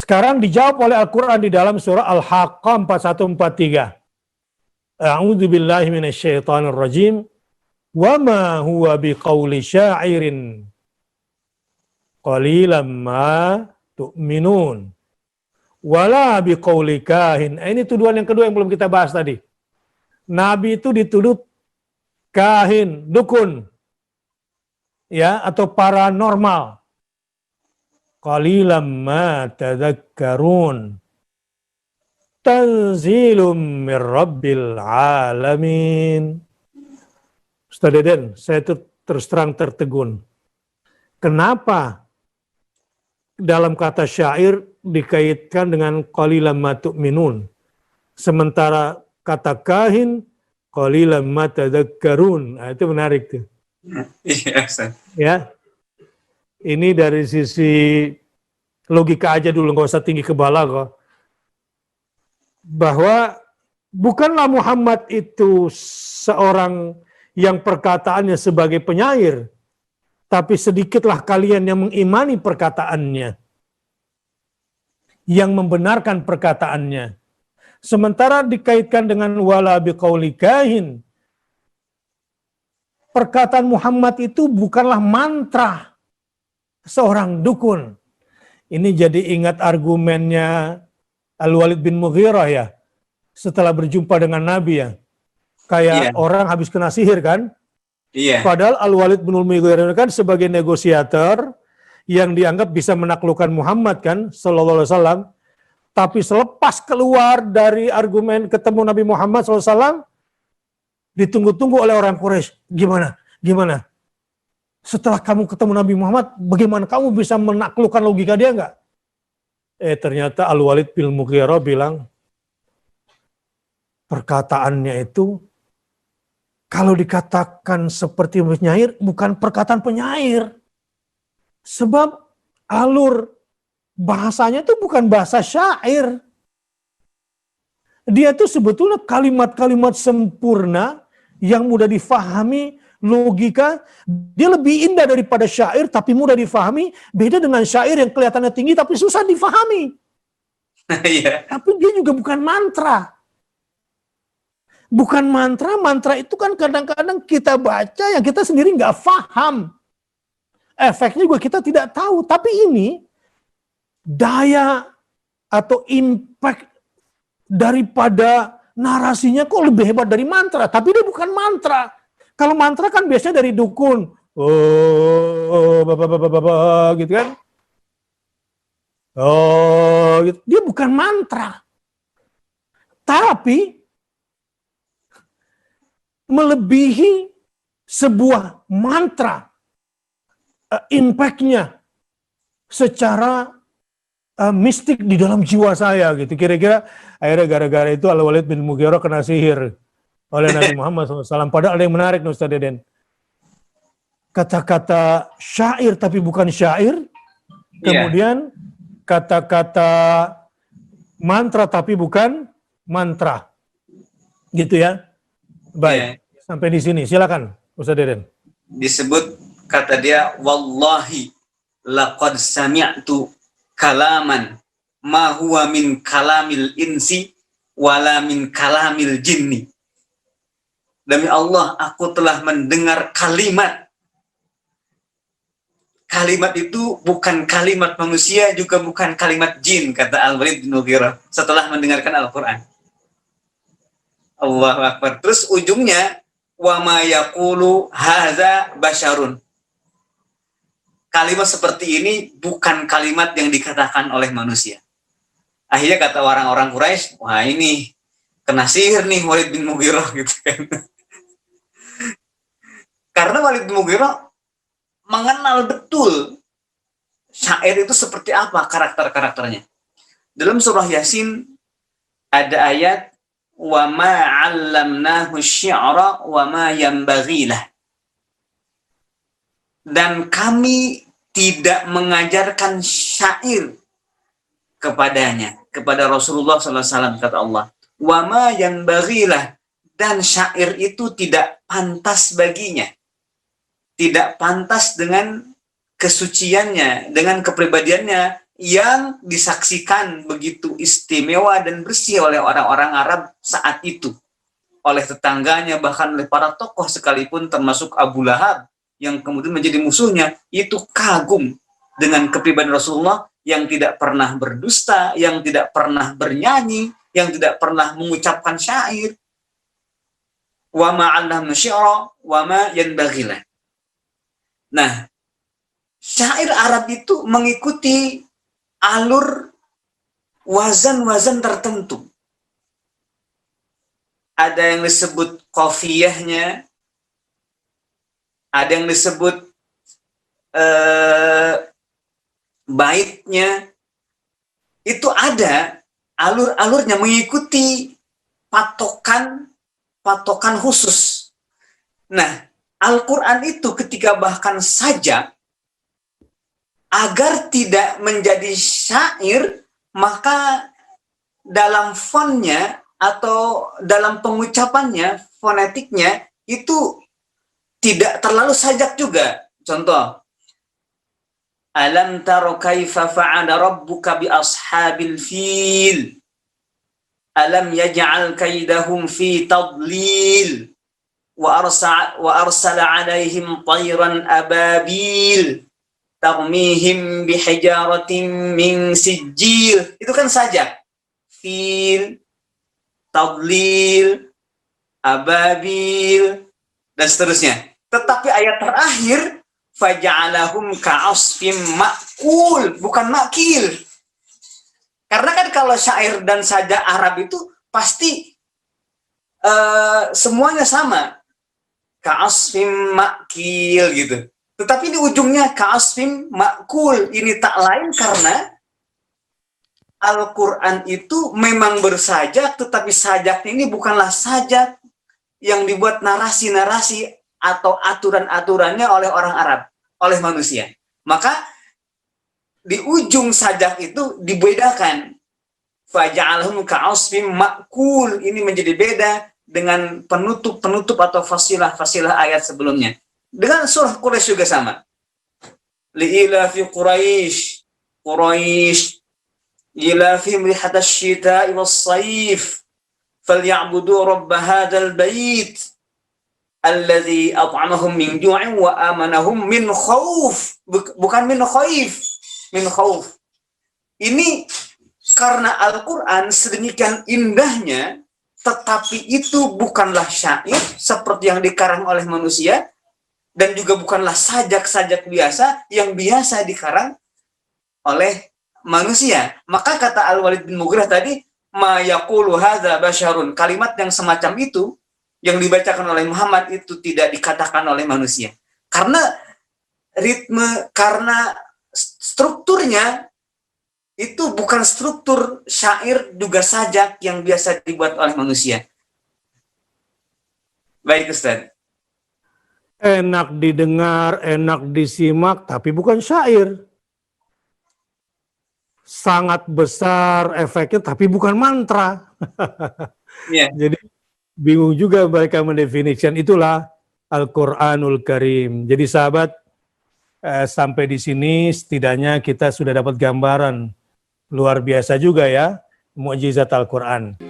Sekarang dijawab oleh Al-Quran di dalam surah Al-Haqqah 4143. A'udzu billahi minasyaitonir rajim. Wa ma huwa biqauli syairin qalilan ma tu'minun. Wala biqauli kahin. Ini tuduhan yang kedua yang belum kita bahas tadi. Nabi itu dituduh kahin, dukun, ya, atau paranormal. Qalilan ma tadhakkarun. Tanzilum mir rabbil alamin. Ustaz Deden, saya terus terang tertegun. Kenapa dalam kata syair dikaitkan dengan qalilan ma tu'minun, sementara kata kahin qalilan ma tadhakkarun? Nah, itu menarik tuh. Iya, Ya. Ini dari sisi logika aja dulu, nggak usah tinggi kebala kok. Bahwa bukanlah Muhammad itu seorang yang perkataannya sebagai penyair, tapi sedikitlah kalian yang mengimani perkataannya, yang membenarkan perkataannya. Sementara dikaitkan dengan wala biqauli kahin, perkataan Muhammad itu bukanlah mantra seorang dukun. Ini jadi ingat argumennya Al-Walid bin Mughirah ya, setelah berjumpa dengan Nabi ya. Kayak orang habis kena sihir kan? Iya. Padahal Al-Walid bin Mughirah kan sebagai negosiator yang dianggap bisa menaklukkan Muhammad kan, sallallahu alaihi wasallam. Tapi selepas keluar dari argumen ketemu Nabi Muhammad SAW, ditunggu-tunggu oleh orang Quraisy. Gimana? Setelah kamu ketemu Nabi Muhammad, bagaimana kamu bisa menaklukkan logika dia enggak? Ternyata Al-Walid bin Mughirah bilang, perkataannya itu, kalau dikatakan seperti penyair, bukan perkataan penyair. Sebab alur bahasanya itu bukan bahasa syair. Dia itu sebetulnya kalimat-kalimat sempurna yang mudah difahami, logika. Dia lebih indah daripada syair tapi mudah difahami. Beda dengan syair yang kelihatannya tinggi tapi susah difahami. Tapi dia juga bukan mantra. Bukan mantra itu kan kadang-kadang kita baca yang kita sendiri nggak paham. Efeknya juga kita tidak tahu. Tapi ini daya atau impact daripada narasinya kok lebih hebat dari mantra. Tapi dia bukan mantra. Kalau mantra kan biasanya dari dukun. Gitu kan. Gitu. Dia bukan mantra. Tapi melebihi sebuah mantra. Impact-nya secara mistik di dalam jiwa saya gitu. Kira-kira akhirnya gara-gara itu Al-Walid bin Mughirah kena sihir oleh Nabi Muhammad SAW. Padahal ada yang menarik Ustaz Deden. Kata-kata syair tapi bukan syair. Kemudian kata-kata mantra tapi bukan mantra. Gitu ya. Baik. Sampai di sini. Silakan Ustaz Deden. Disebut kata dia, wallahi laqad sami'tu kalaman ma huwa min kalamil insi wala min kalamil jinni. Demi Allah, aku telah mendengar kalimat. Kalimat itu bukan kalimat manusia, juga bukan kalimat jin, kata Al-Walid bin Mughirah setelah mendengarkan Al-Quran. Allahu Akbar. Terus ujungnya, wa ma yaqulu hadza basyarun. Kalimat seperti ini bukan kalimat yang dikatakan oleh manusia. Akhirnya kata orang-orang Quraisy, wah ini kena sihir nih Walid bin Mughirah gitu kan. Karena Walid bin Mughirah mengenal betul syair itu seperti apa karakter-karakternya. Dalam surah Yasin ada ayat wa ma 'allamnahu syi'ra wa ma yanbaghi lah. Dan kami tidak mengajarkan syair kepadanya, kepada Rasulullah SAW, kata Allah. Wa ma yanbaghi lah, dan syair itu tidak pantas baginya. Tidak pantas dengan kesuciannya, dengan kepribadiannya yang disaksikan begitu istimewa dan bersih oleh orang-orang Arab saat itu. Oleh tetangganya, bahkan oleh para tokoh sekalipun termasuk Abu Lahab yang kemudian menjadi musuhnya, itu kagum dengan kepribadian Rasulullah yang tidak pernah berdusta, yang tidak pernah bernyanyi, yang tidak pernah mengucapkan syair. Wa ma 'allamna syi'ra wa ma yanbaghi lah. Nah, syair Arab itu mengikuti alur wazan-wazan tertentu. Ada yang disebut qafiyahnya, ada yang disebut baitnya. Itu ada alur-alurnya mengikuti patokan khusus. Nah, Al-Quran itu ketika bahkan sajak, agar tidak menjadi syair, maka dalam fontnya atau dalam pengucapannya, fonetiknya, itu tidak terlalu sajak juga. Contoh, Alam taro kaifa fa'ala rabbuka bi ashabil fil. Alam yaj'al kaidahum fi tadlil. Wa arsala alaihim tayran ababil. Tarmihim bihijaratin min sijil. Itu kan sajak. Fil, tadlil, ababil, dan seterusnya. Tetapi ayat terakhir, faja'alahum ka'asfim ma'kul, bukan makil. Karena kan kalau syair dan sajak Arab itu pasti semuanya sama. Ka'asfim makil gitu. Tetapi di ujungnya ka'asfim makul. Ini tak lain karena Al-Quran itu memang bersajak, tetapi sajaknya ini bukanlah sajak yang dibuat narasi-narasi atau aturan-aturannya oleh orang Arab, oleh manusia. Maka di ujung sajak itu dibedakan. Faja'alhum ka'asfim makul. Ini menjadi beda dengan penutup-penutup atau fasilah-fasilah ayat sebelumnya. Dengan surah Quraisy juga sama. Li'ilafi Quraisy ilafihim rihatasy syita'i was-sayf falyabudu rabb hadzal bait alladzi at'amahum min ju'in wa amanahum min khauf. Bukan min khaif, min khauf. Ini karena Al-Quran sedemikian indahnya, tetapi itu bukanlah syair seperti yang dikarang oleh manusia, dan juga bukanlah sajak-sajak biasa yang biasa dikarang oleh manusia. Maka kata Al-Walid bin Mughirah tadi, ma yaqulu hadza basyarun. Kalimat yang semacam itu yang dibacakan oleh Muhammad itu tidak dikatakan oleh manusia. Karena ritme, karena strukturnya itu bukan struktur syair juga sajak yang biasa dibuat oleh manusia. Baik, Ustaz. Enak didengar, enak disimak, tapi bukan syair. Sangat besar efeknya, tapi bukan mantra. Yeah. Jadi bingung juga mereka mendefinisikan. Itulah Al-Quranul Karim. Jadi sahabat, sampai di sini setidaknya kita sudah dapat gambaran luar biasa juga ya, mukjizat Al-Quran.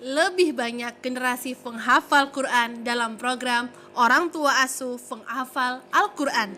Lebih banyak generasi penghafal Quran dalam program Orang Tua Asuh Penghafal Al-Quran.